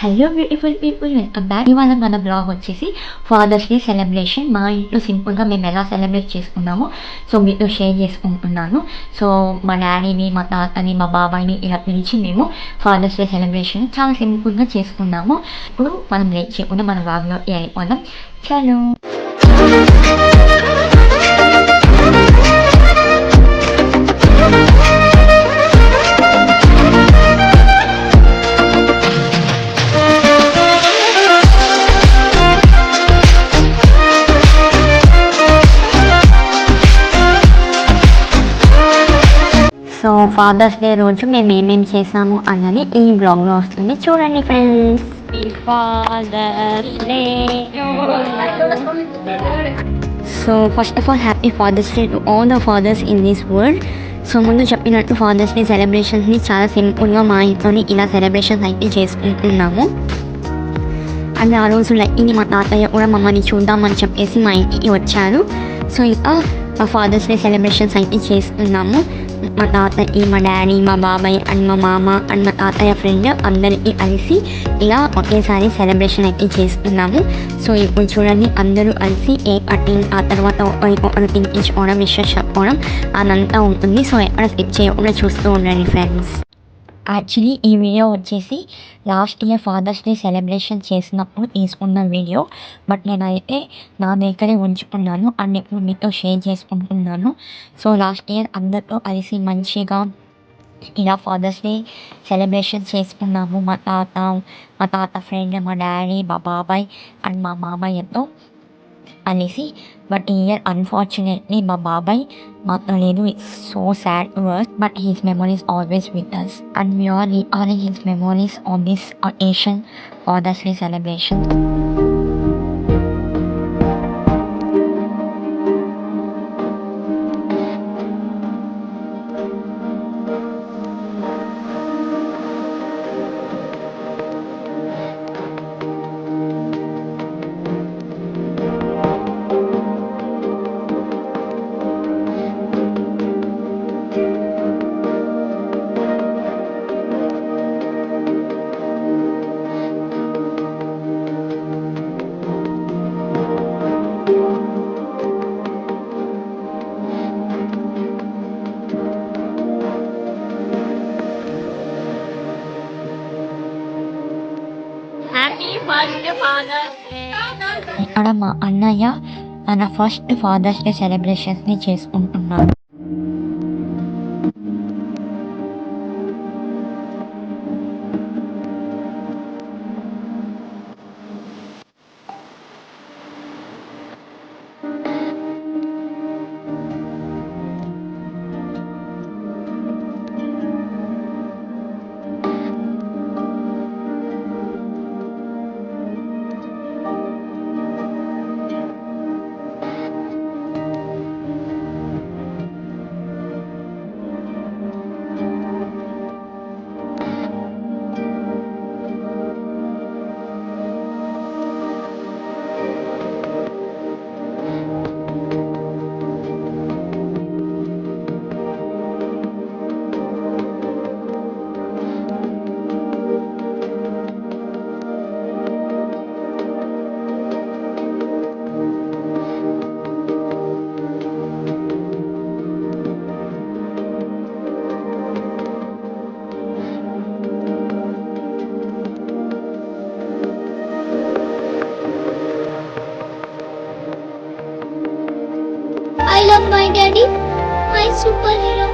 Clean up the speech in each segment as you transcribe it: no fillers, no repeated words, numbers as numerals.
Hello beautiful people, welcome back. ఇవాళ మన blog వచ్చేసి ఫాదర్స్ డే సెలబ్రేషన్. మా ఇంట్లో సింపుల్గా మేము ఎలా సెలబ్రేట్ చేసుకున్నామో సో మీతో షేర్ చేసుకుంటున్నాను. సో మా డాడీని, మా తాతని, మా బాబాయ్ని ఇలా పిలిచి మేము ఫాదర్స్ డే సెలబ్రేషన్ చాలా సింపుల్గా చేసుకున్నాము. ఇప్పుడు మనం లేట్ చేయకుండా మన బ్లాగ్లోకి వెళ్ళిపోదాం. చలో. సో ఫాదర్స్ డే రోజు మేము ఏమేమి చేసాము అన్నది ఈ బ్లాగ్లో వస్తుంది, చూడండి friends. Father's day. So first of all happy father's day to all the fathers in this world. So ముందు చెప్పినట్టు ఫాదర్స్ డే సెలబ్రేషన్స్ని చాలా సింపుల్గా మా ఇంట్లోని ఇలా సెలబ్రేషన్స్ అయితే చేసుకుంటున్నాము. అండ్ ఆ రోజు లక్కీని మా తాతయ్య కూడా మమ్మల్ని చూద్దామని చెప్పేసి మా ఇంటికి వచ్చారు. సో ఇంకా మా ఫాదర్స్ డే సెలబ్రేషన్స్ అయితే చేస్తున్నాము. మా తాతయ్య, మా డాడీ, మా బాబాయ్ అండ్ మా మామ అండ్ మా తాతయ్య ఫ్రెండ్ అందరికీ కలిసి ఇలా ఒకేసారి సెలబ్రేషన్ అయితే చేస్తున్నాము. సో ఇప్పుడు చూడండి, అందరూ కలిసి కేక్ కటింగ్, ఆ తర్వాత ఒకరికొకరు తినిపించుకోవడం, విషెస్ చెప్పుకోవడం అదంతా ఉంటుంది. సో ఎక్కడ స్కిప్ చేయకుండా చూస్తూ ఉండండి ఫ్రెండ్స్. యాక్చువల్లీ ఈ వీడియో వచ్చేసి last year father's day celebration చేసినప్పుడు తీసుకున్న వీడియో. బట్ నేనైతే నా దగ్గరే ఉంచుకున్నాను అండ్ ఇప్పుడు మీతో షేర్ చేసుకుంటున్నాను. సో లాస్ట్ ఇయర్ అందరితో కలిసి మంచిగా ఇలా ఫాదర్స్ డే సెలబ్రేషన్ చేసుకున్నాము. మా తాత ఫ్రెండ్, మా డాడీ, మా బాబాయ్ అండ్ మా మామయ్యతో అనేసి. బట్ ఈ ఇయర్ అన్ఫార్చునేట్లీ మా బాబాయ్ మాతో లేదు. It's so sad to us, but his memory is always with us and we are recalling his memories on this occasion for the Day celebration. ఇక్కడ మా అన్నయ్య తన ఫస్ట్ ఫాదర్స్ డే సెలబ్రేషన్స్ని చేసుకుంటున్నాడు. I love my daddy, my superhero.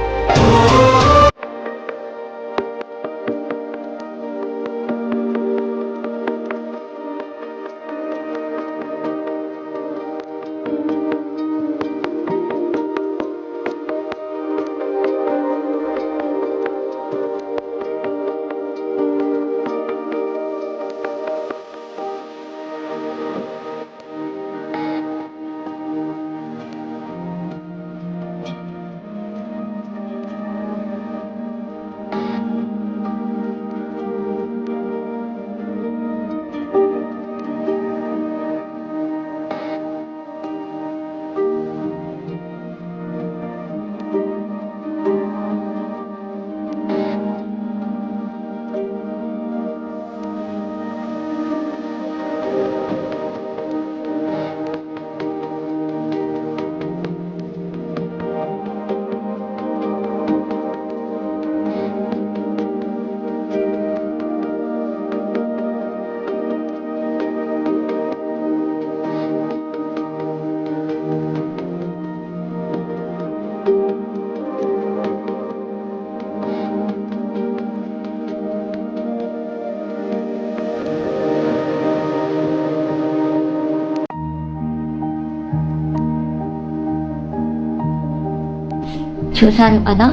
చూసారు కదా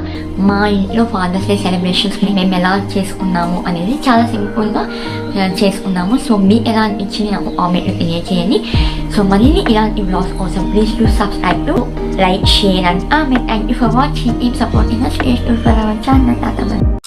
మా ఇంట్లో fathers day సెలబ్రేషన్స్ని మేము ఎలా చేసుకున్నాము అనేది చాలా సింపుల్గా చేసుకున్నాము. సో మీకు ఎలా అనిపించింది నాకు కామెంట్లో తెలియజేయండి. సో మరిన్ని ఇలాంటి బ్లాగ్స్ కోసం please to subscribe to like, share and comment. Thank you for watching. Keep supporting us. Stay tuned for our channel.